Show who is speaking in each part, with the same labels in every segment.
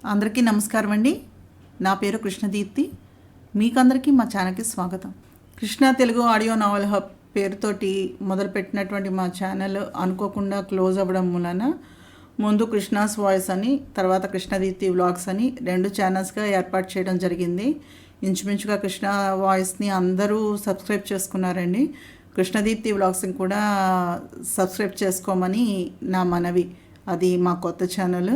Speaker 1: అందరికీ నమస్కారం అండి. నా పేరు కృష్ణదీప్తి. మీకందరికీ మా ఛానల్కి స్వాగతం. Krishna Telugu audio novel hub పేరుతోటి మొదలుపెట్టినటువంటి మా ఛానల్ అనుకోకుండా క్లోజ్ అవ్వడం మూలన ముందు కృష్ణాస్ వాయిస్ అని, తర్వాత కృష్ణదీప్తి వ్లాగ్స్ అని 2 ఛానల్స్గా ఏర్పాటు చేయడం జరిగింది. ఇంచుమించుగా కృష్ణ వాయిస్ని అందరూ సబ్స్క్రైబ్ చేసుకున్నారండి. కృష్ణదీప్తి వ్లాగ్స్ని కూడా సబ్స్క్రైబ్ చేసుకోమని నా మనవి. అది మా కొత్త ఛానల్.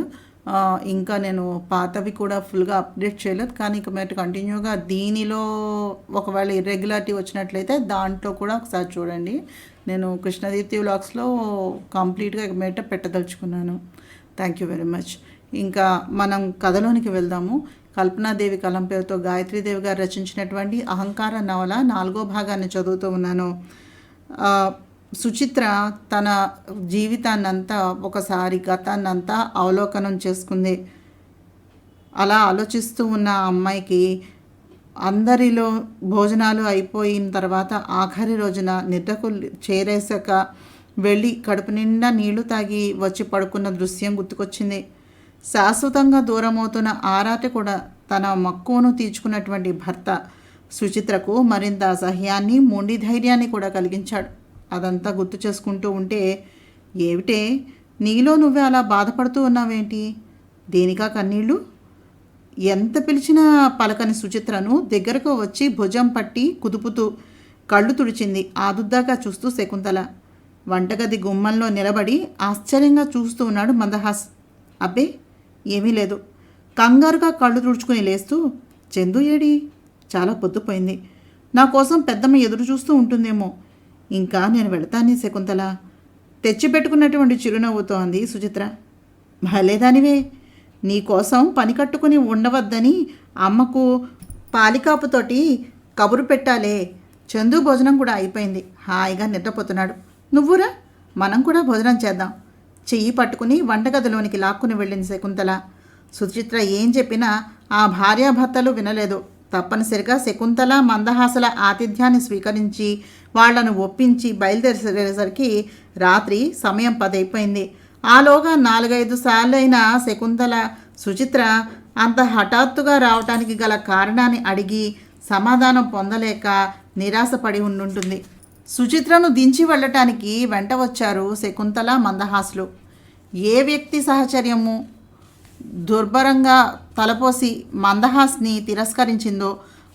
Speaker 1: ఇంకా నేను పాతవి కూడా ఫుల్గా అప్డేట్ చేయలేదు, కానీ ఇక మీద కంటిన్యూగా దీనిలో ఒకవేళ ఇర్రెగ్యులారిటీ వచ్చినట్లయితే దాంట్లో కూడా ఒకసారి చూడండి. నేను కృష్ణదీప్తి వ్లాగ్స్లో కంప్లీట్గా ఇక మీద పెట్టదలుచుకున్నాను. Thank you very much. ఇంకా మనం కథలోనికి వెళ్దాము. కల్పనాదేవి కలం పేరుతో గాయత్రీదేవి గారు రచించినటువంటి అహంకార నవల 4వ భాగాన్ని చదువుతూ ఉన్నాను. సుచిత్ర తన జీవితాన్నంతా ఒకసారి గతాన్నంతా అవలోకనం చేసుకుంది. అలా ఆలోచిస్తూ ఉన్న అమ్మాయికి అందరిలో భోజనాలు అయిపోయిన తర్వాత ఆఖరి రోజున నిద్రకు చేరేసాక వెళ్ళి కడుపు నిండా నీళ్లు తాగి వచ్చి పడుకున్న దృశ్యం గుర్తుకొచ్చింది. శాశ్వతంగా దూరమవుతున్న ఆరాట కూడా తన మక్కువను తీర్చుకున్నటువంటి భర్త సుచిత్రకు మరింత అసహ్యాన్ని, మొండి ధైర్యాన్ని కూడా కలిగించాడు. అదంతా గుర్తు చేసుకుంటూ ఉంటే, ఏమిటే నీలో నువ్వే అలా బాధపడుతూ ఉన్నావేంటి? దేనికా కన్నీళ్ళు? ఎంత పిలిచినా పలకని సుచిత్రను దగ్గరకు వచ్చి భుజం పట్టి కుదుపుతూ కళ్ళు తుడిచింది ఆదుద్దాకా చూస్తూ శకుంతల. వంటగది గుమ్మంలో నిలబడి ఆశ్చర్యంగా చూస్తూ ఉన్నాడు మందహాస్. అబ్బే ఏమీ లేదు. కంగారుగా కళ్ళు తుడుచుకుని లేస్తూ, చందు ఏడి? చాలా పొద్దుపోయింది. నా కోసం పెద్దమ్మ ఎదురు చూస్తూ ఉంటుందేమో. ఇంకా నేను వెళతానే శకుంతల, తెచ్చిపెట్టుకున్నటువంటి చిరునవ్వుతో అంది సుచిత్ర. భలేదానివే, నీకోసం పని కట్టుకుని ఉండవద్దని అమ్మకు పాలికాపుతోటి కబురు పెట్టాలే. చందు భోజనం కూడా అయిపోయింది, హాయిగా నిద్రపోతున్నాడు. నువ్వురా, మనం కూడా భోజనం చేద్దాం. చెయ్యి పట్టుకుని వంటగదిలోనికి లాక్కుని వెళ్ళింది శకుంతల. సుచిత్ర ఏం చెప్పినా ఆ భార్యాభర్తలు వినలేదు. తప్పనిసరిగా శకుంతల మందహాసల ఆతిథ్యాన్ని స్వీకరించి వాళ్లను ఒప్పించి బయలుదేరేసరికి రాత్రి సమయం 10 అయిపోయింది. ఆలోగా 4-5 సార్లైన శకుంతల సుచిత్ర అంత హఠాత్తుగా రావటానికి గల కారణాన్ని అడిగి సమాధానం పొందలేక నిరాశపడి ఉండుంటుంది. సుచిత్రను దించి వెళ్ళటానికి వెంట వచ్చారు శకుంతల, మందహాసులు. ఏ వ్యక్తి సహచర్యము దుర్భరంగా తలపోసి మందహాస్ని తిరస్కరించిందో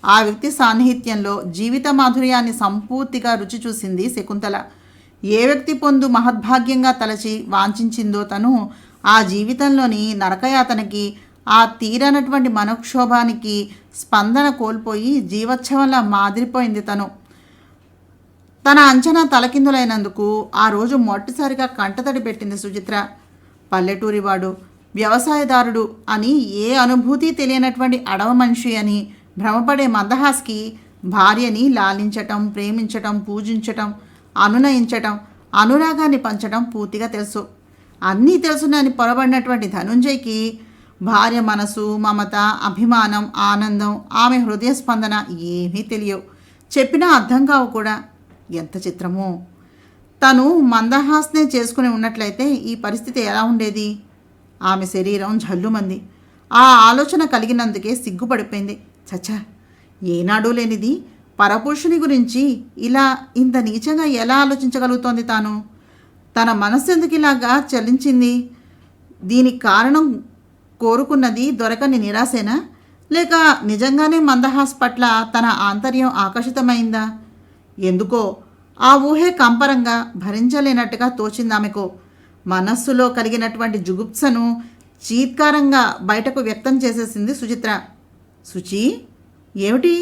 Speaker 1: ఆ వ్యక్తి సాన్నిహిత్యంలో జీవిత మాధుర్యాన్ని సంపూర్తిగా రుచి చూసింది శకుంతల. ఏ వ్యక్తి పొందు మహద్భాగ్యంగా తలచి వాంఛించిందో తను ఆ జీవితంలోని నరకయాతనకి, ఆ తీరనటువంటి మనోక్షోభానికి స్పందన కోల్పోయి జీవోత్సవంలా మాదిరిపోయింది తను. తన అంచనా తలకిందులైనందుకు ఆ రోజు మొదటిసారిగా కంటతడి పెట్టింది సుచిత్ర. పల్లెటూరివాడు, వ్యవసాయదారుడు అని, ఏ అనుభూతి తెలియనటువంటి అడవ మనిషి అని భ్రమపడే మందహాస్కి భార్యని లాలించటం, ప్రేమించటం, పూజించటం, అనునయించటం, అనురాగాన్ని పంచటం పూర్తిగా తెలుసు. అన్నీ తెలుసునని పొరబడినటువంటి ధనుంజయ్కి భార్య మనసు, మమత, అభిమానం, ఆనందం, ఆమె హృదయ స్పందన ఏమీ తెలియవు. చెప్పినా అర్థం కావు కూడా. ఎంత చిత్రమో! తను మందహాస్నే చేసుకుని ఉన్నట్లయితే ఈ పరిస్థితి ఎలా ఉండేది? ఆమె శరీరం జల్లుమంది. ఆ ఆలోచన కలిగినందుకే సిగ్గుపడిపోయింది. చచ్చా, ఏనాడూ లేనిది పరపురుషుని గురించి ఇలా ఇంత నీచంగా ఎలా ఆలోచించగలుగుతోంది తాను? తన మనస్సు ఎందుకు ఇలాగా చలించింది? దీనికి కారణం కోరుకున్నది దొరకని నిరాశేనా, లేక నిజంగానే మందహాస్ పట్ల తన ఆంతర్యం ఆకర్షితమైందా? ఎందుకో ఆ ఊహే కంపరంగా భరించలేనట్టుగా తోచిందామెకు. మనస్సులో కలిగినటువంటి జుగుప్సను చీత్కారంగా బయటకు వ్యక్తం చేసేసింది సుచిత్ర. సుచి, ఏమిటి?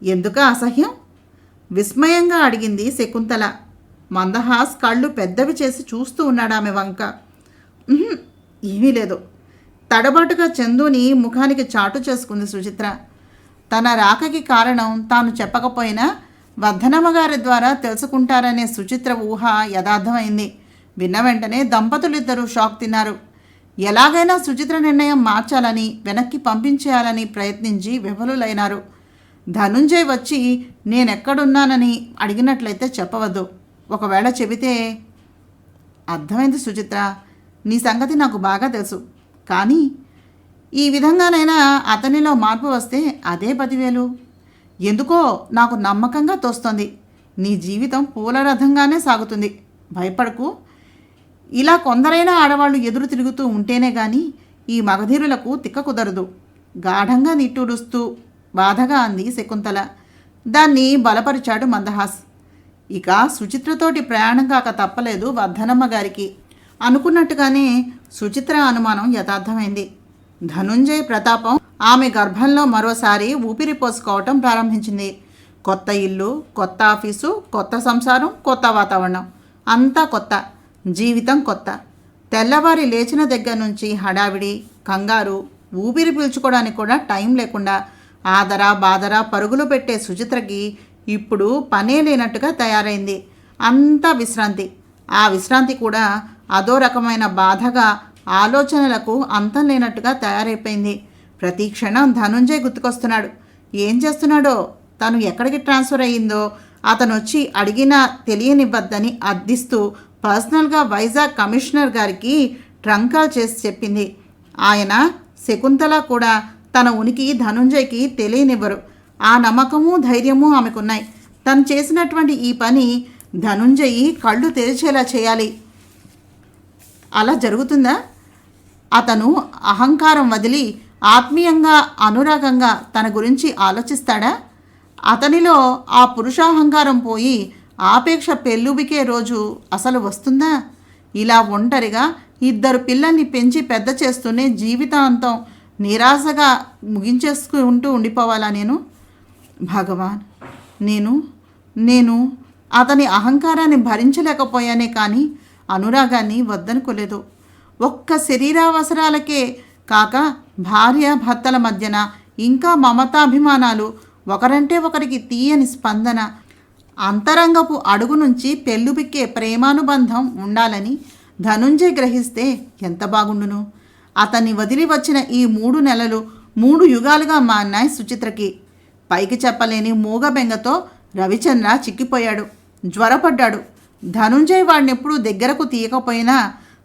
Speaker 1: ఎందుక అసహ్యం? విస్మయంగా అడిగింది శకుంతల. మందహాస్ కళ్ళు పెద్దవి చేసి చూస్తూ ఉన్నాడు ఆమె వంక. ఏమీ లేదు. తడబాటుగా చందుని ముఖానికి చాటు చేసుకుంది సుచిత్ర. తన రాకకి కారణం తాను చెప్పకపోయినా వర్ధనమ్మగారి ద్వారా తెలుసుకుంటారనే సుచిత్ర ఊహ యథార్థమైంది. విన్న వెంటనే దంపతులిద్దరూ షాక్ తిన్నారు. ఎలాగైనా సుచిత్ర నిర్ణయం మార్చాలని, వెనక్కి పంపించేయాలని ప్రయత్నించి విఫలులైనారు. ధనుంజయ్ వచ్చి నేనెక్కడున్నానని అడిగినట్లయితే చెప్పవద్దు. ఒకవేళ చెబితే, అర్థమైంది సుచిత్ర, నీ సంగతి నాకు బాగా తెలుసు. కానీ ఈ విధంగానైనా అతనిలో మార్పు వస్తే అదే 10,000. ఎందుకో నాకు నమ్మకంగా తోస్తోంది. నీ జీవితం పూలరథంగానే సాగుతుంది. భయపడకు. ఇలా కొందరైనా ఆడవాళ్ళు ఎదురు తిరుగుతూ ఉంటేనే గాని ఈ మగధీరులకు తిక్క కుదరదు. గాఢంగా నిట్టూరుస్తూ బాధగా అంది శకుంతల. దాన్ని బలపరిచాడు మందహాస్. ఇక సుచిత్రతోటి ప్రయాణం కాక తప్పలేదు వర్ధనమ్మ గారికి. అనుకున్నట్టుగానే సుచిత్ర అనుమానం యథార్థమైంది. ధనుంజయ్ ప్రతాపం ఆమె గర్భంలో మరోసారి ఊపిరి పోసుకోవటం ప్రారంభించింది. కొత్త ఇల్లు, కొత్త ఆఫీసు, కొత్త సంసారం, కొత్త వాతావరణం, అంతా కొత్త. జీవితం కొత్త. తెల్లవారి లేచిన దగ్గర నుంచి హడావిడి, కంగారు, ఊపిరి పీల్చుకోవడానికి కూడా టైం లేకుండా ఆదరా బాదరా పరుగులు పెట్టే సుచిత్రకి ఇప్పుడు పనే లేనట్టుగా తయారైంది. అంతా విశ్రాంతి. ఆ విశ్రాంతి కూడా అదో రకమైన బాధగా, ఆలోచనలకు అంతం లేనట్టుగా తయారైపోయింది. ప్రతి క్షణం ధనుంజయ్ గుర్తుకొస్తున్నాడు. ఏం చేస్తున్నాడో, తను ఎక్కడికి ట్రాన్స్ఫర్ అయ్యిందో అతను వచ్చి అడిగినా తెలియనివ్వద్దని అర్థిస్తూ పర్సనల్గా వైజాగ్ కమిషనర్ గారికి ట్రంక్ కాల్ చేసి చెప్పింది. ఆయన, శకుంతల కూడా తన ఉనికి ధనుంజయ్కి తెలియనివ్వరు. ఆ నమ్మకము ధైర్యము ఆమెకున్నాయి. తను చేసినటువంటి ఈ పని ధనుంజయి కళ్ళు తెరిచేలా చేయాలి. అలా జరుగుతుందా? అతను అహంకారం వదిలి ఆత్మీయంగా, అనురాగంగా తన గురించి ఆలోచిస్తాడా? అతనిలో ఆ పురుషాహంకారం పోయి ఆపేక్ష పెళ్ళుబికే రోజు అసలు వస్తుందా? ఇలా ఒంటరిగా 2 పిల్లల్ని పెంచి పెద్ద చేస్తూనే జీవితాంతం నిరాశగా ముగించేసుకుంటూ ఉండిపోవాలా నేను? భగవాన్, నేను అతని అహంకారాన్ని భరించలేకపోయానే కానీ అనురాగాన్ని వద్దనుకోలేదు. ఒక్క శరీరావసరాలకే కాక భార్య భర్తల మధ్యన ఇంకా మమతాభిమానాలు, ఒకరంటే ఒకరికి తీయని స్పందన, అంతరంగపు అడుగు నుంచి పెళ్ళుబిక్కే ప్రేమానుబంధం ఉండాలని ధనుంజయ్ గ్రహిస్తే ఎంత బాగుండును. అతన్ని వదిలి వచ్చిన ఈ 3 నెలలు 3 యుగాలుగా మారినాయి సుచిత్రకి. పైకి చెప్పలేని మూగబెంగతో రవిచంద్ర చిక్కిపోయాడు, జ్వరపడ్డాడు. ధనుంజయ్ వాడినెప్పుడు దగ్గరకు తీయకపోయినా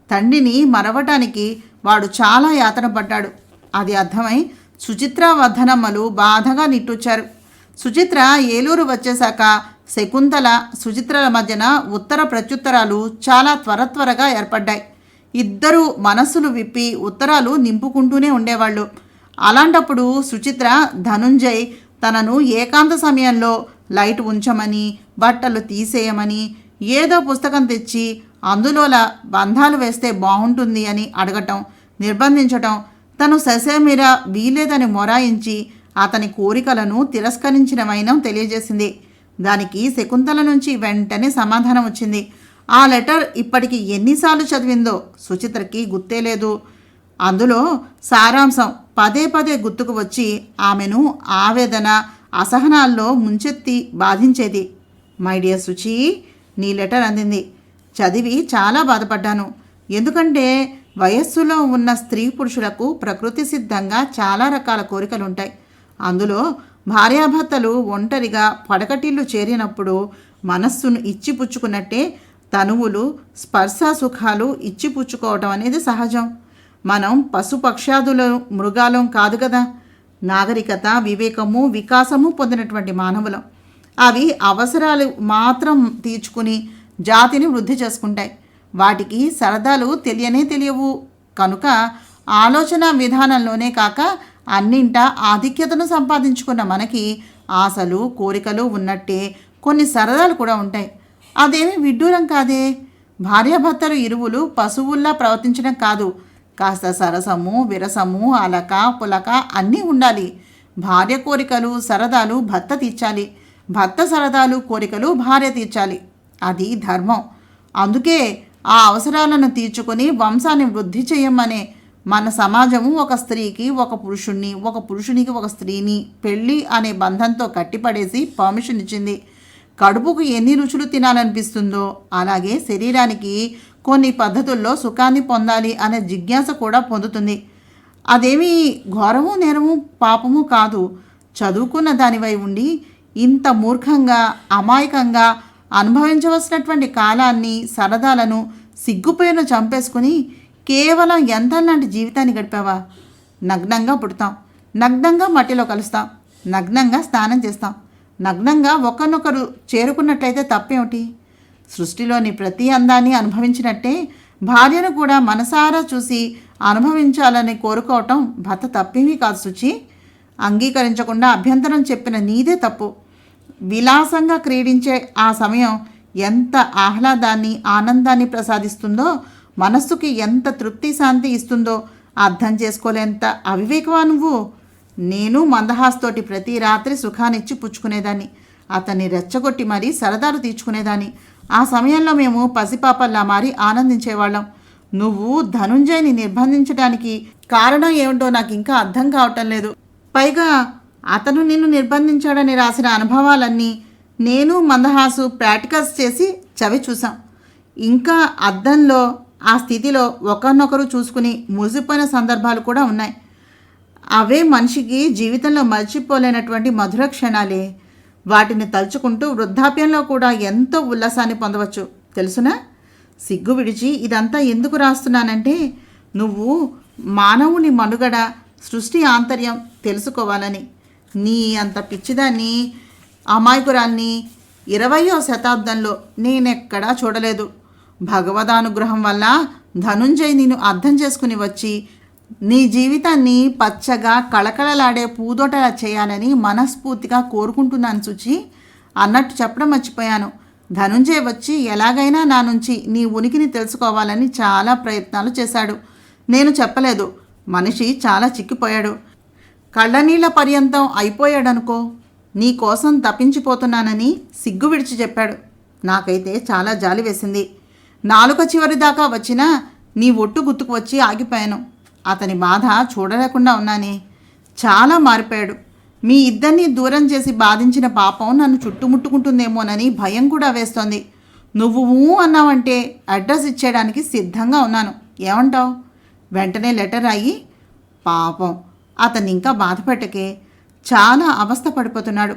Speaker 1: తండ్రిని మరవటానికి వాడు చాలా యాతన పడ్డాడు. అది అర్థమై సుచిత్ర వర్ధనమ్మలు బాధగా నిట్టూర్చారు. సుచిత్ర ఏలూరు వచ్చేశాక శకుంతల, సుచిత్రల మధ్యన ఉత్తర ప్రత్యుత్తరాలు చాలా త్వరగా ఏర్పడ్డాయి. ఇద్దరూ మనస్సులు విప్పి ఉత్తరాలు నింపుకుంటూనే ఉండేవాళ్ళు. అలాంటప్పుడు సుచిత్ర ధనుంజయ్ తనను ఏకాంత సమయంలో లైట్ ఉంచమని, బట్టలు తీసేయమని, ఏదో పుస్తకం తెచ్చి అందులోలా బంధాలు వేస్తే బాగుంటుంది అని అడగటం, నిర్బంధించటం, తను ససేమిరా వీలేదని మొరాయించి అతని కోరికలను తిరస్కరించిన వైనం తెలియజేసింది. దానికి శకుంతల నుంచి వెంటనే సమాధానం వచ్చింది. ఆ లెటర్ ఇప్పటికి ఎన్నిసార్లు చదివిందో సుచిత్రకి గుర్తేలేదు. అందులో సారాంశం పదే గుర్తుకు వచ్చి ఆమెను ఆవేదన, అసహనాల్లో ముంచెత్తి బాధించేది. మై డియర్ సుచి, నీ లెటర్ అందింది. చదివి చాలా బాధపడ్డాను. ఎందుకంటే వయస్సులో ఉన్న స్త్రీ పురుషులకు ప్రకృతి సిద్ధంగా చాలా రకాల కోరికలుంటాయి. అందులో భార్యాభర్తలు ఒంటరిగా పడకటిల్లు చేరినప్పుడు మనస్సును ఇచ్చిపుచ్చుకున్నట్టే తనువులు, స్పర్శ సుఖాలు ఇచ్చిపుచ్చుకోవటం అనేది సహజం. మనం పశుపక్షాదులు, మృగాలం కాదు కదా. నాగరికత, వివేకము, వికాసము పొందినటువంటి మానవులం. అవి అవసరాలు మాత్రం తీర్చుకుని జాతిని వృద్ధి చేసుకుంటాయి. వాటికి సరదాలు తెలియవు. కనుక ఆలోచన విధానంలోనే కాక అన్నింటా ఆధిక్యతను సంపాదించుకున్న మనకి ఆశలు, కోరికలు ఉన్నట్టే కొన్ని సరదాలు కూడా ఉంటాయి. అదేమి విడ్డూరం కాదే. భార్యాభర్తలు ఇరువులు పశువుల్లా ప్రవర్తించడం కాదు. కాస్త సరసము, విరసము, అలక పులక అన్నీ ఉండాలి. భార్య కోరికలు, సరదాలు భర్త తీర్చాలి. భర్త సరదాలు, కోరికలు భార్య తీర్చాలి. అది ధర్మం. అందుకే ఆ అవసరాలను తీర్చుకొని వంశాన్ని వృద్ధి చేయమనే మన సమాజము ఒక స్త్రీకి ఒక పురుషుణ్ణి, ఒక పురుషునికి ఒక స్త్రీని పెళ్ళి అనే బంధంతో కట్టిపడేసి పర్మిషన్ ఇచ్చింది. కడుపుకు ఎన్ని రుచులు తినాలనిపిస్తుందో అలాగే శరీరానికి కొన్ని పద్ధతుల్లో సుఖాన్ని పొందాలి అనే జిజ్ఞాస కూడా పొందుతుంది. అదేమీ ఘోరము, నేరము, పాపము కాదు. చదువుకున్న దానివై ఉండి ఇంత మూర్ఖంగా, అమాయకంగా అనుభవించవలసినటువంటి కాలాన్ని, సరదాలను సిగ్గుపోయిన చంపేసుకుని కేవలం యంత్రం లాంటి జీవితాన్ని గడిపావా? నగ్నంగా పుడతాం, నగ్నంగా మట్టిలో కలుస్తాం, నగ్నంగా స్నానం చేస్తాం, నగ్నంగా ఒకరినొకరు చేరుకున్నట్లయితే తప్పేమిటి? సృష్టిలోని ప్రతి అందాన్ని అనుభవించినట్టే భార్యను కూడా మనసారా చూసి అనుభవించాలని కోరుకోవటం భర్త తప్పేమీ కాదు శుచి. అంగీకరించకుండా అభ్యంతరం చెప్పిన నీదే తప్పు. విలాసంగా క్రీడించే ఆ సమయం ఎంత ఆహ్లాదాన్ని ఆనందాన్ని ప్రసాదిస్తుందో, మనస్సుకి ఎంత తృప్తి శాంతి ఇస్తుందో అర్థం చేసుకోలేంత అవివేకమా నువ్వు? నేను మందహాస్తోటి ప్రతి రాత్రి సుఖాన్నిచ్చి పుచ్చుకునేదాన్ని, అతన్ని రెచ్చగొట్టి మరీ సరదాలు తీర్చుకునేదాన్ని. ఆ సమయంలో మేము పసిపాపల్లా మారి ఆనందించేవాళ్ళం. నువ్వు ధనుంజయ్ని నిర్బంధించడానికి కారణం ఏమిటో నాకు ఇంకా అర్థం కావటం లేదు. పైగా అతను నిన్ను నిర్బంధించాడని రాసిన అనుభవాలన్నీ నేను మందహాసు ప్రాక్టికల్స్ చేసి చవి చూసాం. ఇంకా అద్దంలో ఆ స్థితిలో ఒకరినొకరు చూసుకుని మురిసిపోయిన సందర్భాలు కూడా ఉన్నాయి. అవే మనిషికి జీవితంలో మర్చిపోలేనటువంటి మధుర క్షణాలే. వాటిని తలుచుకుంటూ వృద్ధాప్యంలో కూడా ఎంతో ఉల్లాసాన్ని పొందవచ్చు తెలుసునా? సిగ్గు విడిచి ఇదంతా ఎందుకు రాస్తున్నానంటే, నువ్వు మానవుని మనుగడ, సృష్టి ఆంతర్యం తెలుసుకోవాలని. నీ అంత పిచ్చిదాన్ని, అమాయకురాన్ని 20వ శతాబ్దంలో నేనెక్కడా చూడలేదు. భగవదానుగ్రహం వల్ల ధనుంజయ్ నిన్ను అర్థం చేసుకుని వచ్చి నీ జీవితాన్ని పచ్చగా కళకళలాడే పూదోటలా చేయాలని మనస్ఫూర్తిగా కోరుకుంటున్నాను శుచి. అన్నట్టు చెప్పడం మర్చిపోయాను. ధనుంజయ్ వచ్చి ఎలాగైనా నా నుంచి నీ ఉనికిని తెలుసుకోవాలని చాలా ప్రయత్నాలు చేశాడు. నేను చెప్పలేదు. మనిషి చాలా చిక్కిపోయాడు. కళ్ళనీళ్ల పర్యంతం అయిపోయాడనుకో. నీ కోసం తప్పించిపోతున్నానని సిగ్గు విడిచి చెప్పాడు. నాకైతే చాలా జాలి వేసింది. నాలుక చివరి దాకా వచ్చినా నీ ఒట్టు గుర్తుకు వచ్చి ఆగిపోయాను. అతని బాధ చూడలేకుండా ఉన్నానే. చాలా మారిపోయాడు. మీ ఇద్దరినీ దూరం చేసి బాధించిన పాపం నన్ను చుట్టుముట్టుకుంటుందేమోనని భయం కూడా వేస్తోంది. నువ్వు అన్నావంటే అడ్రస్ ఇచ్చేయడానికి సిద్ధంగా ఉన్నాను. ఏమంటావు? వెంటనే లెటర్ అయ్యి. పాపం అతన్ని ఇంకా బాధపెట్టకే. చాలా అవస్థ పడిపోతున్నాడు.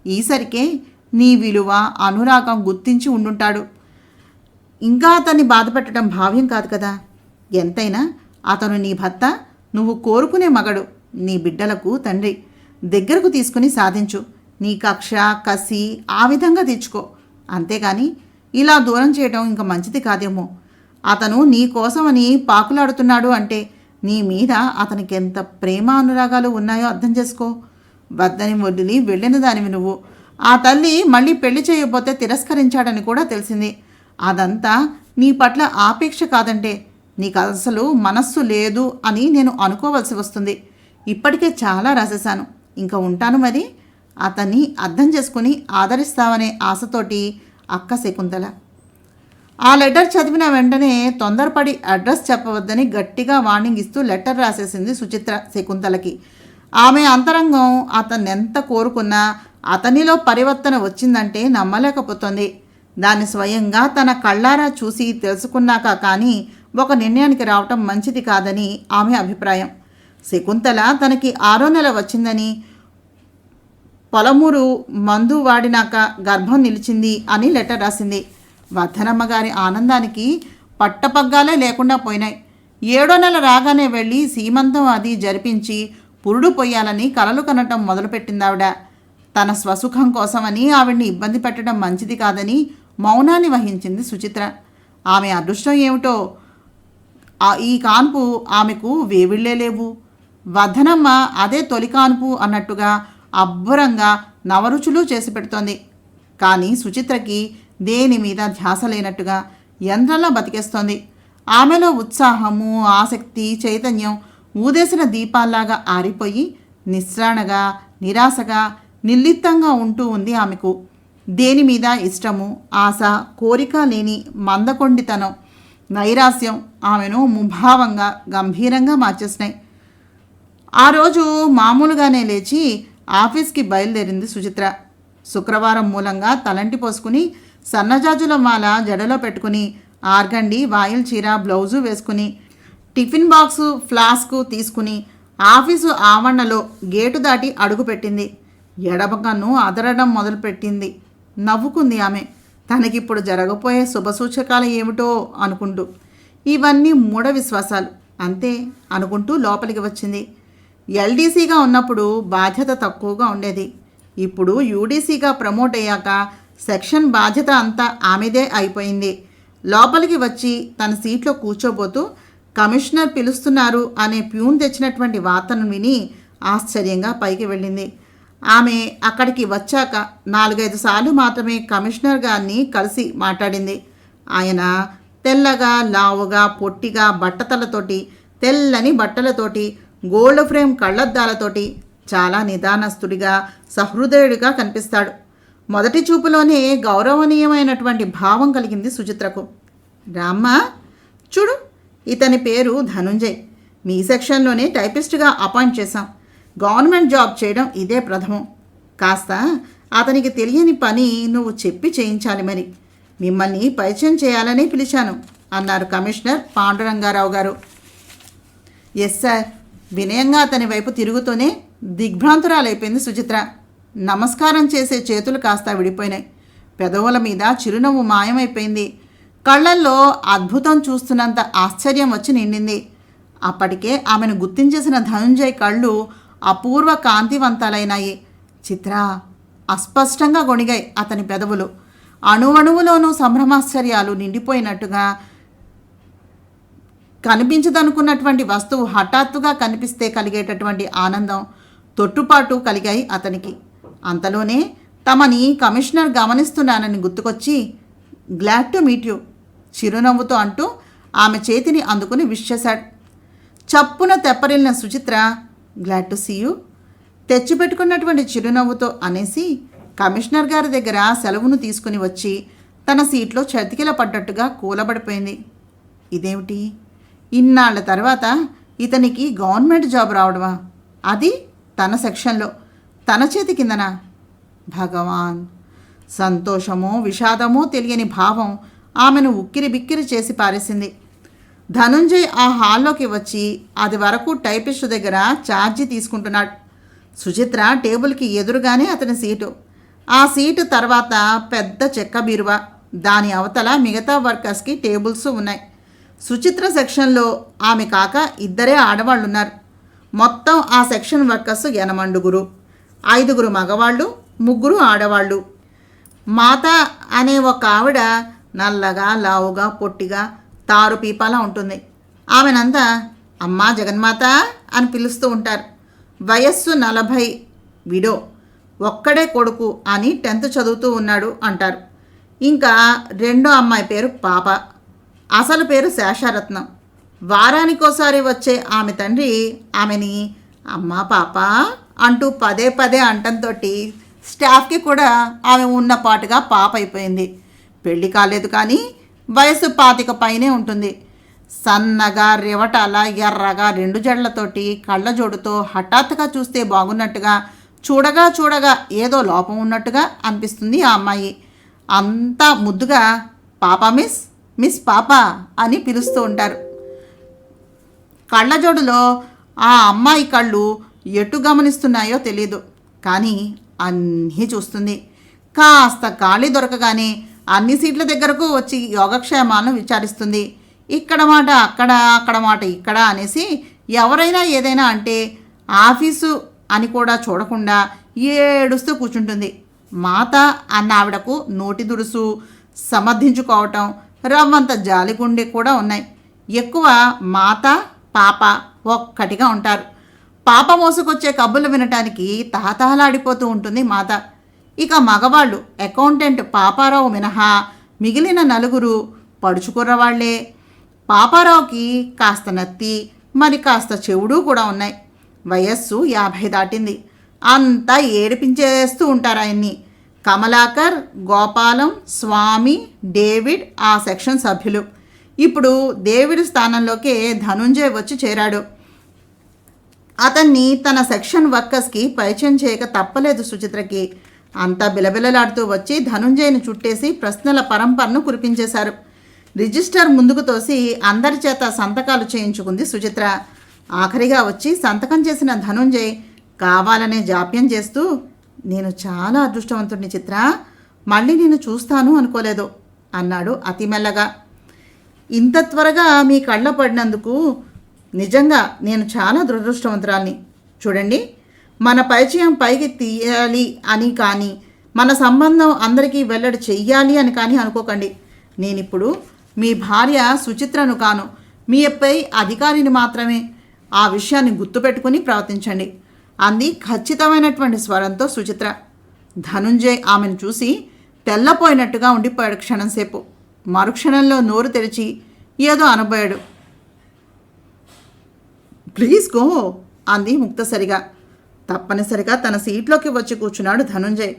Speaker 1: ఈసరికే నీ విలువ అనురాగం గుర్తించి ఉండుంటాడు. ఇంకా అతన్ని బాధపెట్టడం భావ్యం కాదు కదా. ఎంతైనా అతను నీ భర్త, నువ్వు కోరుకునే మగడు, నీ బిడ్డలకు తండ్రి. దగ్గరకు తీసుకుని సాధించు. నీ కక్ష కసి ఆ విధంగా తీర్చుకో. అంతేగాని ఇలా దూరం చేయడం ఇంకా మంచిది కాదేమో. అతను నీ కోసమని పాకులాడుతున్నాడు అంటే నీ మీద అతనికి ఎంత ప్రేమ అనురాగాలు ఉన్నాయో అర్థం చేసుకో. వద్దని వదిలి వెళ్ళిన దానివి నువ్వు. ఆ తల్లి మళ్ళీ పెళ్లి చేయబోతే తిరస్కరించాడని కూడా తెలిసింది. అదంతా నీ పట్ల ఆపేక్ష కాదంటే నీకు అసలు మనస్సు లేదు అని నేను అనుకోవలసి వస్తుంది. ఇప్పటికే చాలా రాసేశాను. ఇంకా ఉంటాను మరి. అతన్ని అర్థం చేసుకుని ఆదరిస్తావనే ఆశతోటి అక్క శకుంతల. ఆ లెటర్ చదివిన వెంటనే తొందరపడి అడ్రస్ చెప్పవద్దని గట్టిగా వార్నింగ్ ఇస్తూ లెటర్ రాసేసింది సుచిత్ర శకుంతలకి. ఆమె అంతరంగం అతన్నెంత కోరుకున్నా అతనిలో పరివర్తన వచ్చిందంటే నమ్మలేకపోతుంది. దాన్ని స్వయంగా తన కళ్ళారా చూసి తెలుసుకున్నాక కానీ ఒక నిర్ణయానికి రావటం మంచిది కాదని ఆమె అభిప్రాయం. శకుంతల తనకి 6వ నెల వచ్చిందని, పొలమూరు మందు వాడినాక గర్భం నిలిచింది అని లెటర్ రాసింది. వర్ధనమ్మ గారి ఆనందానికి పట్టపగ్గాలే లేకుండా పోయినాయి. 7వ నెల రాగానే వెళ్ళి సీమంతం అది జరిపించి పురుడు పొయ్యాలని కలలు కనటం మొదలుపెట్టిందావిడ. తన స్వసుఖం కోసమని ఆవిడ్ని ఇబ్బంది పెట్టడం మంచిది కాదని మౌనాన్ని వహించింది సుచిత్ర. ఆమె అదృష్టం ఏమిటో ఈ కాన్పు ఆమెకు వేవిళ్లే లేవు. వర్ధనమ్మ అదే తొలి కాన్పు అన్నట్టుగా అబ్బురంగా నవరుచులు చేసి పెడుతోంది. కానీ సుచిత్రకి దేని మీద ధ్యాస లేనట్టుగా యంత్రంలో బతికేస్తోంది. ఆమెలో ఉత్సాహము, ఆసక్తి, చైతన్యం ఊదేసిన దీపాల్లాగా ఆరిపోయి నిస్రాణగా, నిరాశగా, నిర్లిప్తంగా ఉంటూ ఉంది ఆమెకు. దేని మీద ఇష్టము, ఆశ, కోరిక లేని మందకొండితనం, నైరాస్యం ఆమెను ముభావంగా గంభీరంగా మార్చేసినాయి. ఆ రోజు మామూలుగానే లేచి ఆఫీస్కి బయలుదేరింది సుచిత్ర. శుక్రవారం మూలంగా తలంటి పోసుకుని సన్నజాజుల మాల జడలో పెట్టుకుని ఆర్గండి వాయిల్ చీర బ్లౌజు వేసుకుని టిఫిన్ బాక్సు ఫ్లాస్కు తీసుకుని ఆఫీసు ఆవరణలో గేటు దాటి అడుగుపెట్టింది. ఎడమ కన్ను అదరడం మొదలుపెట్టింది. నవ్వుకుంది ఆమె. తనకిప్పుడు జరగబోయే శుభసూచకాలు ఏమిటో అనుకుంటూ. ఇవన్నీ మూఢ విశ్వాసాలు అంతే అనుకుంటూ లోపలికి వచ్చింది. ఎల్డీసీగా ఉన్నప్పుడు బాధ్యత తక్కువగా ఉండేది. ఇప్పుడు యూడీసీగా ప్రమోట్ అయ్యాక సెక్షన్ బాధ్యత అంతా ఆమెదే అయిపోయింది. లోపలికి వచ్చి తన సీట్లో కూర్చోబోతూ కమిషనర్ పిలుస్తున్నారు అనే ప్యూన్ తెచ్చినటువంటి వార్తను విని ఆశ్చర్యంగా పైకి వెళ్ళింది. ఆమె అక్కడికి వచ్చాక 4-5 సార్లు మాత్రమే కమిషనర్ గారిని కలిసి మాట్లాడింది. ఆయన తెల్లగా, లావుగా, పొట్టిగా, బట్టతలతోటి, తెల్లని బట్టలతోటి, గోల్డ్ ఫ్రేమ్ కళ్ళద్దాలతోటి చాలా నిదానస్తుడిగా, సహృదయుడిగా కనిపిస్తాడు. మొదటి చూపులోనే గౌరవనీయమైనటువంటి భావం కలిగింది సుచిత్రకు. రామ్మా, చూడు, ఇతని పేరు ధనుంజయ్. మీ సెక్షన్లోనే టైపిస్ట్గా అపాయింట్ చేశాం. గవర్నమెంట్ జాబ్ చేయడం ఇదే ప్రథమం. కాస్త అతనికి తెలియని పని నువ్వు చెప్పి చేయించాలి. మరి మిమ్మల్ని పరిచయం చేయాలని పిలిచాను అన్నారు కమిషనర్ పాండురంగారావు గారు. Yes sir. వినయంగా అతని వైపు తిరుగుతూనే దిగ్భ్రాంతురాలైపోయింది సుచిత్ర. నమస్కారం చేసే చేతులు కాస్త విడిపోయినాయి. పెదవుల మీద చిరునవ్వు మాయమైపోయింది. కళ్ళల్లో అద్భుతం చూస్తున్నంత ఆశ్చర్యం వచ్చి నిండింది. అప్పటికే ఆమెను గుర్తించేసిన ధనుంజయ్ కళ్ళు అపూర్వ కాంతివంతాలైనాయి. చిత్ర అస్పష్టంగా గొణిగాయి అతని పెదవులు. అణువణువులోనూ సంభ్రమాశ్చర్యాలు నిండిపోయినట్టుగా. కనిపించదనుకున్నటువంటి వస్తువు హఠాత్తుగా కనిపిస్తే కలిగేటటువంటి ఆనందం, తొట్టుపాటు కలిగాయి అతనికి. అంతలోనే తమని కమిషనర్ గమనిస్తున్నానని గుర్తుకొచ్చి, గ్లాడ్ టు మీట్ యూ చిరునవ్వుతో అంటూ ఆమె చేతిని అందుకుని విష్ చేశాడు. చప్పున తెప్పరిల్లిన Suchitra, glad to see you తెచ్చిపెట్టుకున్నటువంటి చిరునవ్వుతో అనేసి కమిషనర్ గారి దగ్గర సెలవును తీసుకుని వచ్చి తన సీట్లో చతికిల పడ్డట్టుగా కూలబడిపోయింది. ఇదేమిటి, ఇన్నాళ్ల తర్వాత ఇతనికి గవర్నమెంట్ జాబ్ రావడమా? అది తన సెక్షన్లో, తన చేతి కిందనా? భగవాన్! సంతోషమో విషాదమో తెలియని భావం ఆమెను ఉక్కిరి బిక్కిరి చేసి పారేసింది. ధనుంజయ్ ఆ హాల్లోకి వచ్చి అది వరకు టైపిస్టు దగ్గర ఛార్జీ తీసుకుంటున్నాడు. సుచిత్ర టేబుల్కి ఎదురుగానే అతని సీటు. ఆ సీటు తర్వాత పెద్ద చెక్క బీరువా, దాని అవతల మిగతా వర్కర్స్కి టేబుల్స్ ఉన్నాయి. సుచిత్ర సెక్షన్లో ఆమె కాక 2 ఆడవాళ్ళు ఉన్నారు. మొత్తం ఆ సెక్షన్ వర్కర్స్ 8 5 మగవాళ్ళు, 3 ఆడవాళ్ళు. మాత అనే ఒక ఆవిడ నల్లగా, లావుగా, పొట్టిగా, తారు పీపాలా ఉంటుంది. ఆమెనంతా అమ్మా జగన్మాత అని పిలుస్తూ ఉంటారు. వయస్సు 40, విడో, ఒక్కడే కొడుకు అని 10th చదువుతూ ఉన్నాడు అంటారు. ఇంకా రెండో అమ్మాయి పేరు పాప, అసలు పేరు శేషారత్నం. వారానికోసారి వచ్చే ఆమె తండ్రి ఆమెని అమ్మా పాప అంటూ పదే పదే అంటంతో స్టాఫ్కి కూడా ఆమె ఉన్నపాటుగా పాప అయిపోయింది. పెళ్లి కాలేదు కానీ వయసు 25 పైనే ఉంటుంది. సన్నగా, రివటాల, ఎర్రగా, 2 జడలతోటి, కళ్ళజోడుతో, హఠాత్తుగా చూస్తే బాగున్నట్టుగా, చూడగా ఏదో లోపం ఉన్నట్టుగా అనిపిస్తుంది ఆ అమ్మాయి. అంతా ముద్దుగా పాప మిస్ పాప అని పిలుస్తూ ఉంటారు. కళ్ళజోడులో ఆ అమ్మాయి కళ్ళు ఎటు గమనిస్తున్నాయో తెలియదు, కానీ అన్నీ చూస్తుంది. కాస్త ఖాళీ దొరకగానే అన్ని సీట్ల దగ్గరకు వచ్చి యోగక్షేమాలను విచారిస్తుంది. ఇక్కడ మాట అక్కడ, అక్కడ మాట ఇక్కడ అనేసి ఎవరైనా ఏదైనా అంటే ఆఫీసు అని కూడా చూడకుండా ఏడుస్తూ కూర్చుంటుంది. మాత అన్న ఆవిడకు నోటి దురుసు, సమర్థించుకోవటం, రవ్వంత జాలిగుండె కూడా ఉన్నాయి. ఎక్కువ మాత పాప ఒక్కటిగా ఉంటారు. పాప మోసుకొచ్చే కబుర్లు వినటానికి తహతహలాడిపోతూ ఉంటుంది మాత. ఇక మగవాళ్ళు అకౌంటెంట్ పాపారావు మినహా మిగిలిన 4 పడుచుకుర్రవాళ్లే. పాపారావుకి కాస్త నత్తి, మరి కాస్త చెవుడు కూడా ఉన్నాయి. వయస్సు 50 దాటింది. అంతా ఏడిపించేస్తూ ఉంటారు ఆయన్ని. కమలాకర్, గోపాలం, స్వామి, డేవిడ్ ఆ సెక్షన్ సభ్యులు. ఇప్పుడు డేవిడ్ స్థానంలోకే ధనుంజయ్ వచ్చి చేరాడు. అతన్ని తన సెక్షన్ వర్కర్స్కి పరిచయం చేయక తప్పలేదు సుచిత్రకి. అంతా బిలబిలలాడుతూ వచ్చి ధనుంజయ్ని చుట్టేసి ప్రశ్నల పరంపరను కురిపించేశారు. రిజిస్టర్ ముందుకు తోసి అందరి చేత సంతకాలు చేయించుకుంది సుచిత్ర. ఆఖరిగా వచ్చి సంతకం చేసిన ధనుంజయ్ కావాలనే జాప్యం చేస్తూ, నేను చాలా అదృష్టవంతుడిని చిత్ర, మళ్ళీ నేను చూస్తాను అనుకోలేదు అన్నాడు అతి మెల్లగా. ఇంత త్వరగా మీ కళ్ళ పడినందుకు నిజంగా నేను చాలా దురదృష్టవంతురాల్ని. చూడండి, మన పరిచయం పైకి తీయాలి అని కానీ, మన సంబంధం అందరికీ వెల్లడి చెయ్యాలి అని కానీ అనుకోకండి. నేనిప్పుడు మీ భార్య సుచిత్రను కాను, మీపై అధికారిని మాత్రమే. ఆ విషయాన్ని గుర్తుపెట్టుకుని ప్రవర్తించండి అంది ఖచ్చితమైనటువంటి స్వరంతో సుచిత్ర. ధనుంజయ్ ఆమెను చూసి తెల్లపోయినట్టుగా ఉండిపోయాడు క్షణంసేపు. మరుక్షణంలో నోరు తెరిచి ఏదో అనబోయాడు. ప్లీజ్ గో అంది ముక్తసరిగా. తప్పనిసరిగా తన సీట్లోకి వచ్చి కూర్చున్నాడు ధనుంజయ్.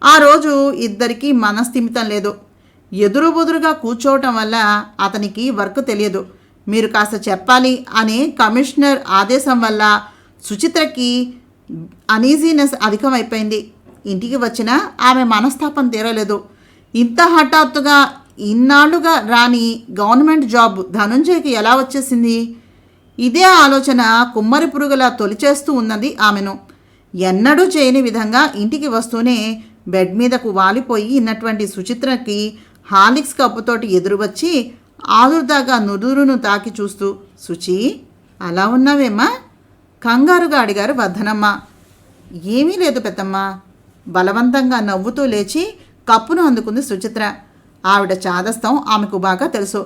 Speaker 1: ఆ రోజు ఇద్దరికీ మనస్థిమితం లేదు. ఎదురుబుదురుగా కూర్చోవటం వల్ల అతనికి వర్క్ తెలియదు. మీరు కాస్త చెప్పాలి అనే కమిషనర్ ఆదేశం వల్ల సుచిత్రకి అనీజీనెస్ అధికమైపోయింది. ఇంటికి వచ్చినా ఆమె మనస్తాపం తీరలేదు. ఇంత హఠాత్తుగా ఇన్నాళ్లుగా రాని గవర్నమెంట్ జాబ్ ధనుంజయ్కి ఎలా వచ్చేసింది? ఇదే ఆలోచన కుమ్మరి పురుగులా తొలిచేస్తూ ఉన్నది ఆమెను. ఎన్నడూ చేయని విధంగా ఇంటికి వస్తూనే బెడ్ మీదకు వాలిపోయి ఉన్నటువంటి సుచిత్రకి హార్లిక్స్ కప్పుతోటి ఎదురు వచ్చి ఆదుర్దాగా నుదురును తాకి చూస్తూ, సుచి, అలా ఉన్నావేమ్మా? కంగారుగా అడిగారు వర్ధనమ్మ. ఏమీ లేదు పెద్దమ్మ. బలవంతంగా నవ్వుతూ లేచి కప్పును అందుకుంది సుచిత్ర. ఆవిడ చాదస్తం ఆమెకు బాగా తెలుసు.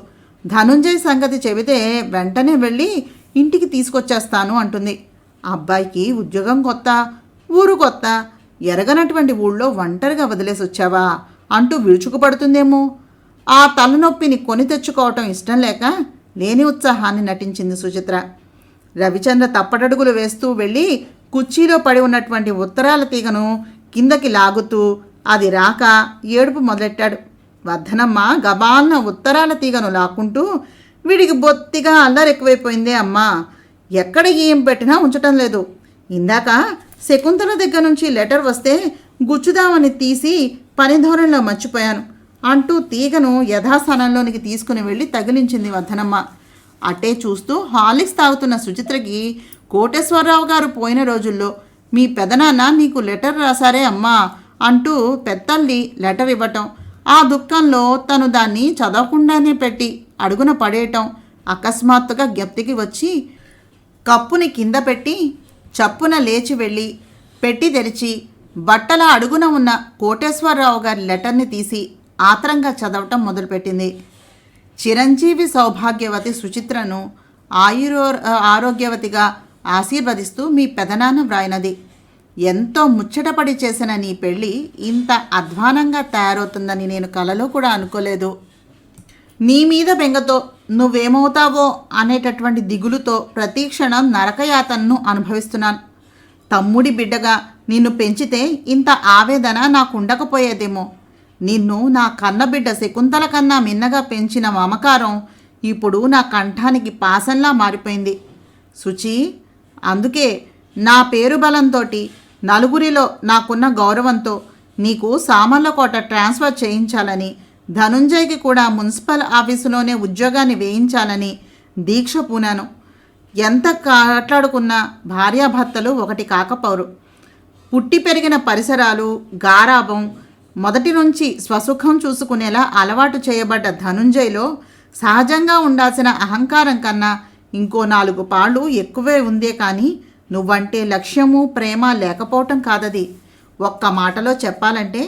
Speaker 1: ధనుంజయ్ సంగతి చెబితే వెంటనే వెళ్ళి ఇంటికి తీసుకొచ్చేస్తాను అంటుంది. అబ్బాయికి ఉద్యోగం కొత్త, ఊరు కొత్త, ఎరగనటువంటి ఊళ్ళో ఒంటరిగా వదిలేసి వచ్చావా అంటూ విరుచుకుపడుతుందేమో. ఆ తలనొప్పిని కొని తెచ్చుకోవటం ఇష్టం లేక లేని ఉత్సాహాన్ని నటించింది సుచిత్ర. రవిచంద్ర తప్పటడుగులు వేస్తూ వెళ్ళి కుర్చీలో పడి ఉన్నటువంటి ఉత్తరాల తీగను కిందకి లాగుతూ అది రాక ఏడుపు మొదలెట్టాడు. వర్ధనమ్మ గబాల్న ఉత్తరాల తీగను లాక్కుంటూ, వీడికి బొత్తిగా అల్లరెక్కువైపోయిందే అమ్మా, ఎక్కడ ఏం పెట్టినా ఉంచటం లేదు. ఇందాక శకుంతల దగ్గర నుంచి లెటర్ వస్తే గుచ్చుదామని తీసి పని ధోరణిలో మర్చిపోయాను అంటూ తీగను యథాస్థానంలోనికి తీసుకుని వెళ్ళి తగిలించింది వర్ధనమ్మ. అట్టే చూస్తూ హార్లిక్స్ తాగుతున్న సుచిత్రకి కోటేశ్వరరావు గారు పోయిన రోజుల్లో మీ పెదనాన్న నీకు లెటర్ రాశారే అమ్మా అంటూ పెద్దల్లి లెటర్ ఇవ్వటం, ఆ దుఃఖంలో తను దాన్ని చదవకుండానే పెట్టి అడుగున పడేయటం, అకస్మాత్తుగా జ్ఞప్తికి వచ్చి కప్పుని కింద పెట్టి చప్పున లేచి వెళ్ళి పెట్టి తెరిచి బట్టల అడుగున ఉన్న కోటేశ్వరరావు గారి లెటర్ని తీసి ఆత్రంగా చదవటం మొదలుపెట్టింది. చిరంజీవి సౌభాగ్యవతి సుచిత్రను ఆరోగ్యవతిగా ఆశీర్వదిస్తూ మీ పెదనాన్న వ్రాయినది. ఎంతో ముచ్చటపడి చేసిన నీ పెళ్ళి ఇంత అధ్వానంగా తయారవుతుందని నేను కలలో కూడా అనుకోలేదు. నీ మీద బెంగతో నువ్వేమవుతావో అనేటటువంటి దిగులుతో ప్రతిక్షణం నరకయాతనను అనుభవిస్తున్నాను. తమ్ముడి బిడ్డగా నిన్ను పెంచితే ఇంత ఆవేదన నాకు ఉండకపోయేదేమో. నిన్ను నా కన్నబిడ్డ శకుంతల కన్నా మిన్నగా పెంచిన మమకారం ఇప్పుడు నా కంఠానికి పాసంలా మారిపోయింది సుచి. అందుకే నా పేరు బలంతో, నలుగురిలో నాకున్న గౌరవంతో నీకు సామర్లకోట ట్రాన్స్ఫర్ చేయించాలని, ధనుంజయ్కి కూడా మున్సిపల్ ఆఫీసులోనే ఉద్యోగాన్ని వేయించాలని దీక్ష పూనాను. ఎంత కాట్లాడుకున్నా భార్యాభర్తలు ఒకటి కాకపోరు. పుట్టి పెరిగిన పరిసరాలు, గారాబం, మొదటి నుంచి స్వసుఖం చూసుకునేలా అలవాటు చేయబడ్డ ధనుంజయ్లో సహజంగా ఉండాల్సిన అహంకారం కన్నా ఇంకో 4 పాళ్ళు ఎక్కువే ఉందే కానీ నువ్వంటే లక్ష్యము, ప్రేమ లేకపోవటం కాదది. ఒక్క మాటలో చెప్పాలంటే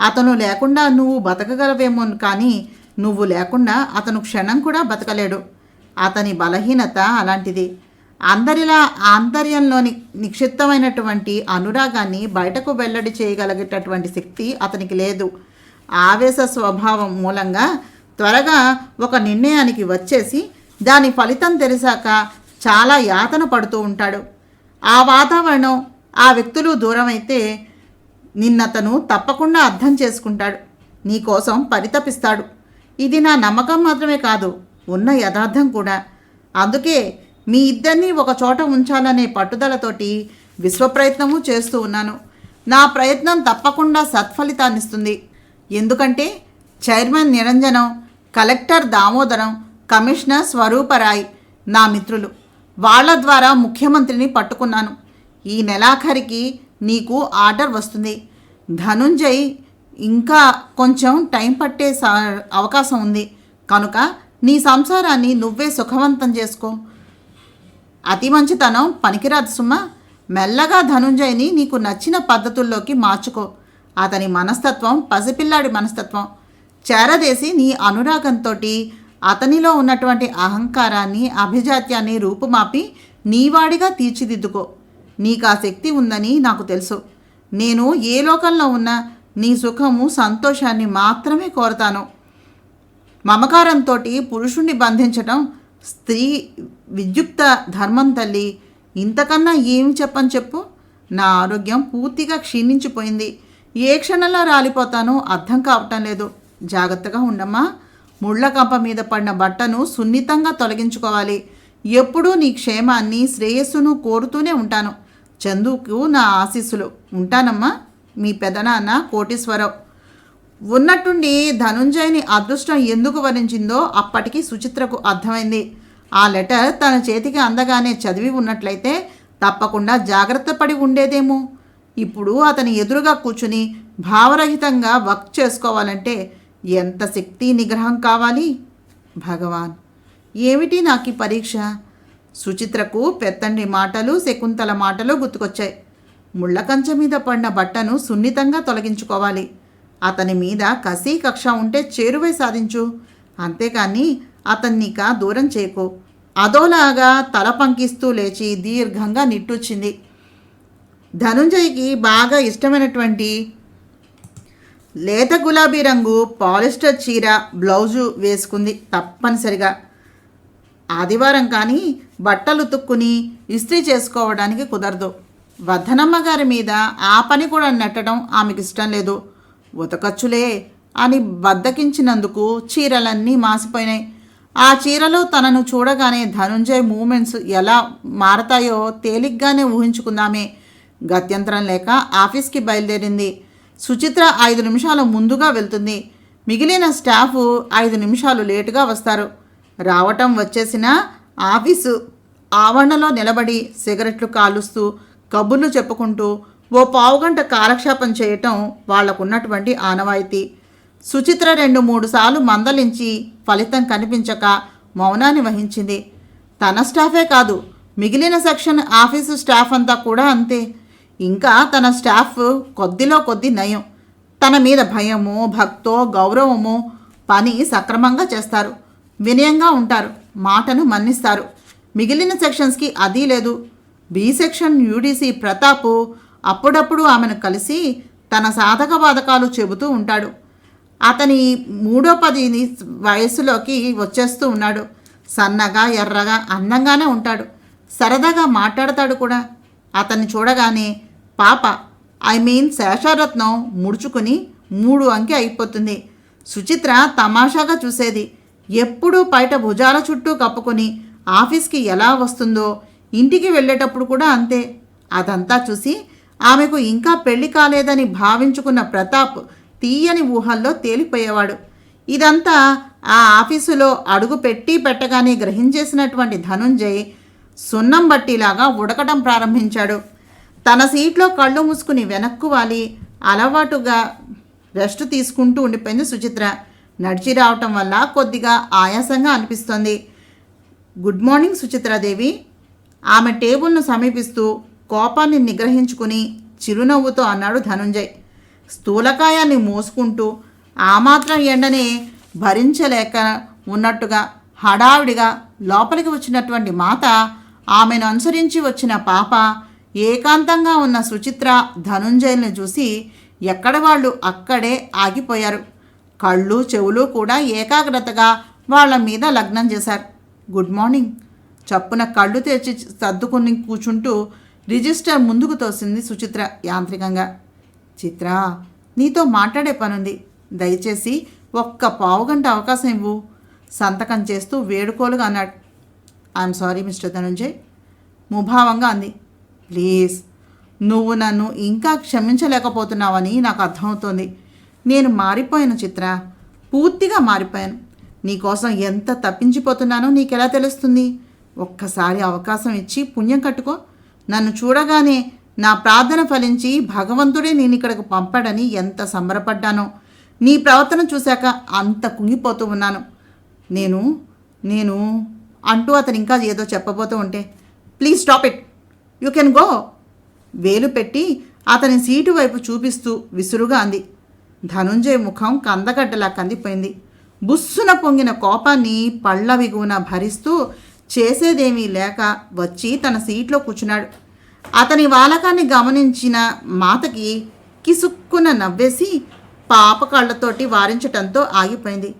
Speaker 1: అతను లేకుండా నువ్వు బతకగలవేమో, కానీ నువ్వు లేకుండా అతను క్షణం కూడా బతకలేడు. అతని బలహీనత అలాంటిది. అందరిలా ఆంతర్యంలోని నిక్షిప్తమైనటువంటి అనురాగాన్ని బయటకు వెల్లడి చేయగలిగేటటువంటి శక్తి అతనికి లేదు. ఆవేశ స్వభావం మూలంగా త్వరగా ఒక నిర్ణయానికి వచ్చేసి దాని ఫలితం తెలిసాక చాలా యాతన పడుతూ ఉంటాడు. ఆ వాతావరణం, ఆ వ్యక్తులు దూరమైతే నిన్నతను తప్పకుండా అర్థం చేసుకుంటాడు, నీకోసం పరితపిస్తాడు. ఇది నా నమ్మకం మాత్రమే కాదు, ఉన్న యథార్థం కూడా. అందుకే మీ ఇద్దరినీ ఒక చోట ఉంచాలనే పట్టుదలతోటి విశ్వప్రయత్నము చేస్తూ ఉన్నాను. నా ప్రయత్నం తప్పకుండా సత్ఫలితాన్నిస్తుంది. ఎందుకంటే చైర్మన్ నిరంజనం, కలెక్టర్ దామోదరం, కమిషనర్ స్వరూపరాయ్ నా మిత్రులు. వాళ్ళ ద్వారా ముఖ్యమంత్రిని పట్టుకున్నాను. ఈ నెలాఖరికి నీకు ఆర్డర్ వస్తుంది. ధనుంజయ్ ఇంకా కొంచెం టైం పట్టే అవకాశం ఉంది కనుక నీ సంసారాన్ని నువ్వే సుఖవంతం చేసుకో. అతి మంచితనం పనికిరాదు సుమా. మెల్లగా ధనుంజయ్ని నీకు నచ్చిన పద్ధతుల్లోకి మార్చుకో. అతని మనస్తత్వం పసిపిల్లాడి మనస్తత్వం. చేరదేసి నీ అనురాగంతో అతనిలో ఉన్నటువంటి అహంకారాన్ని, అభిజాత్యాన్ని రూపుమాపి నీవాడిగా తీర్చిదిద్దుకో. నీకు ఆ శక్తి ఉందని నాకు తెలుసు. నేను ఏ లోకంలో ఉన్నా నీ సుఖము, సంతోషాన్ని మాత్రమే కోరతాను. మమకారంతో పురుషుణ్ణి బంధించటం స్త్రీ విద్యుక్త ధర్మం తల్లి. ఇంతకన్నా ఏమి చెప్పని చెప్పు. నా ఆరోగ్యం పూర్తిగా క్షీణించిపోయింది. ఏ క్షణంలో రాలిపోతానో అర్థం కావటం లేదు. జాగ్రత్తగా ఉండమ్మా. ముళ్ళ కంప మీద పడిన బట్టను సున్నితంగా తొలగించుకోవాలి. ఎప్పుడూ నీ క్షేమాన్ని, శ్రేయస్సును కోరుతూనే ఉంటాను. చందుకు నా ఆశీస్సులు. ఉంటానమ్మా. మీ పెదనాన్న కోటీశ్వరరావు. ఉన్నట్టుండి ధనుంజయ్ని అదృష్టం ఎందుకు వరించిందో అప్పటికి సుచిత్రకు అర్థమైంది. ఆ లెటర్ తన చేతికి అందగానే చదివి ఉన్నట్లయితే తప్పకుండా జాగ్రత్త పడి ఉండేదేమో. ఇప్పుడు అతని ఎదురుగా కూర్చుని భావరహితంగా వర్క్ చేసుకోవాలంటే ఎంత శక్తి నిగ్రహం కావాలి. భగవాన్, ఏమిటి నాకు ఈ పరీక్ష? సుచిత్రకు పెత్తండి మాటలు, శకుంతల మాటలు గుర్తుకొచ్చాయి. ముళ్ళ కంచె మీద పడిన బట్టను సున్నితంగా తొలగించుకోవాలి. అతని మీద కసి కక్ష ఉంటే చేరువై సాధించు. అంతేకాని అతన్నిక దూరం చేయకు. అదోలాగా తల పంకిస్తూ లేచి దీర్ఘంగా నిట్టూర్చింది. ధనుంజయ్కి బాగా ఇష్టమైనటువంటి లేత గులాబీ రంగు పాలిస్టర్ చీర, బ్లౌజు వేసుకుంది తప్పనిసరిగా. ఆదివారం కానీ బట్టలు ఉతుక్కుని ఇస్త్రీ చేసుకోవడానికి కుదరదు. వర్ధనమ్మ గారి మీద ఆ పని కూడా నెట్టడం ఆమెకి ఇష్టం లేదు. ఉతకచ్చులే అని బద్దకించినందుకు చీరలన్నీ మాసిపోయినాయి. ఆ చీరలో తనను చూడగానే ధనుంజయ్ మూమెంట్స్ ఎలా మారతాయో తేలిగ్గానే ఊహించుకుందామే. గత్యంతరం లేక ఆఫీస్కి బయలుదేరింది. సుచిత్ర 5 నిమిషాలు ముందుగా వెళ్తుంది. మిగిలిన స్టాఫ్ 5 నిమిషాలు లేటుగా వస్తారు. రావటం వచ్చేసిన ఆఫీసు ఆవరణలో నిలబడి సిగరెట్లు కాలుస్తూ కబుర్లు చెప్పుకుంటూ ఓ పావుగంట కాలక్షేపం చేయటం వాళ్లకున్నటువంటి ఆనవాయితీ. సుచిత్ర 2-3 సార్లు మందలించి ఫలితం కనిపించక మౌనాన్ని వహించింది. తన స్టాఫే కాదు, మిగిలిన సెక్షన్ ఆఫీసు స్టాఫ్ అంతా కూడా అంతే. ఇంకా తన స్టాఫ్ కొద్దిలో కొద్ది నయం. తన మీద భయమో, భక్తో, గౌరవమో పని సక్రమంగా చేస్తారు. వినయంగా ఉంటారు. మాటను మన్నిస్తారు. మిగిలిన సెక్షన్స్కి అది లేదు. బి సెక్షన్ యూడీసీ ప్రతాప్ అప్పుడప్పుడు ఆమెను కలిసి తన సాధక బాధకాలు చెబుతూ ఉంటాడు. అతని 3-10 వయస్సులోకి వచ్చేస్తూ ఉన్నాడు. సన్నగా, ఎర్రగా, అందంగానే ఉంటాడు. సరదాగా మాట్లాడతాడు కూడా. అతన్ని చూడగానే పాప, శేషారత్నం ముడుచుకుని 3 అంకె అయిపోతుంది. సుచిత్ర తమాషాగా చూసేది. ఎప్పుడూ బయట భుజాల చుట్టూ కప్పుకొని ఆఫీస్కి ఎలా వస్తుందో, ఇంటికి వెళ్ళేటప్పుడు కూడా అంతే. అదంతా చూసి ఆమెకు ఇంకా పెళ్లి కాలేదని భావించుకున్న ప్రతాప్ తీయని ఊహల్లో తేలిపోయేవాడు. ఇదంతా ఆ ఆఫీసులో అడుగు పెట్టగానే గ్రహించేసినటువంటి ధనుంజయ్ సున్నం బట్టిలాగా ఉడకటం ప్రారంభించాడు. తన సీట్లో కళ్ళు మూసుకుని వెనక్కు వాలి అలవాటుగా రెస్ట్ తీసుకుంటూ ఉండిపోయింది సుచిత్ర. నడిచి రావటం వల్ల కొద్దిగా ఆయాసంగా అనిపిస్తోంది. Good morning Suchitradevi. ఆమె టేబుల్ను సమీపిస్తూ కోపాన్ని నిగ్రహించుకుని చిరునవ్వుతో అన్నాడు ధనుంజయ్. స్థూలకాయాన్ని మోసుకుంటూ ఆ మాత్రం ఎండనే భరించలేక ఉన్నట్టుగా హడావిడిగా లోపలికి వచ్చినటువంటి మాత, ఆమెను అనుసరించి వచ్చిన పాప, ఏకాంతంగా ఉన్న సుచిత్ర ధనుంజయ్ని చూసి ఎక్కడ వాళ్ళు అక్కడే ఆగిపోయారు. కళ్ళు, చెవులు కూడా ఏకాగ్రతగా వాళ్ళ మీద లగ్నం చేశారు. Good morning. చప్పున కళ్ళు తెచ్చి సర్దుకుని కూర్చుంటూ రిజిస్టర్ ముందుకు తోసింది సుచిత్ర యాంత్రికంగా. చిత్ర, నీతో మాట్లాడే పనుంది. దయచేసి ఒక్క పావుగంట అవకాశం ఇవ్వు. సంతకం చేస్తూ వేడుకోలుగా అన్నాడు. ఐఎమ్ సారీ మిస్టర్ ధనుంజయ్, ముభావంగా అంది. ప్లీజ్, నువ్వు నన్ను ఇంకా క్షమించలేకపోతున్నావని నాకు అర్థమవుతోంది. నేను మారిపోయాను చిత్ర, పూర్తిగా మారిపోయాను. నీకోసం ఎంత తప్పించిపోతున్నానో నీకెలా తెలుస్తుంది? ఒక్కసారి అవకాశం ఇచ్చి పుణ్యం కట్టుకో. నన్ను చూడగానే నా ప్రార్థన ఫలించి భగవంతుడే నేను ఇక్కడికి పంపాడని ఎంత సంబరపడ్డానో. నీ ప్రవర్తన చూశాక అంత కుంగిపోతూ ఉన్నాను. నేను అంటూ అతను ఇంకా ఏదో చెప్పబోతూ ఉంటే, please stop it, you can go. వేలు పెట్టి అతని సీటు వైపు చూపిస్తూ విసురుగా అంది. ధనుంజయ్ ముఖం కందగడ్డలా కందిపోయింది. బుస్సున పొంగిన కోపాన్ని పళ్ళ బిగువున భరిస్తూ చేసేదేమీ లేక వచ్చి తన సీట్లో కూర్చున్నాడు. అతని వాలకాన్ని గమనించిన మాతకి కిసుక్కున నవ్వేసి పాప కళ్ళతోటి వారించటంతో ఆగిపోయింది.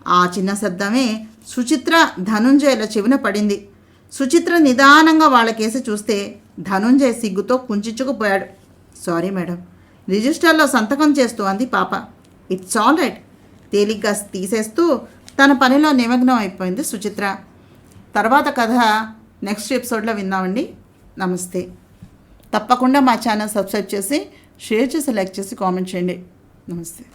Speaker 1: ఆ చిన్న శబ్దమే సుచిత్ర ధనుంజయల చెవిన పడింది. సుచిత్ర నిదానంగా వాళ్ళకేసి చూస్తే ధనుంజయ్ సిగ్గుతో కుంచుకుపోయాడు. సారీ మేడం, రిజిస్టర్లో సంతకం చేస్తూ అంది పాప. ఇట్స్ ఆల్ రైట్ తేలిగ్గా తీసేస్తూ తన పనిలో నిమగ్నం అయిపోయింది సుచిత్ర. తర్వాత కథ నెక్స్ట్ ఎపిసోడ్లో విందామండి. నమస్తే. తప్పకుండా మా ఛానల్ సబ్స్క్రైబ్ చేసి షేర్ చేసి లైక్ చేసి కామెంట్ చేయండి. నమస్తే.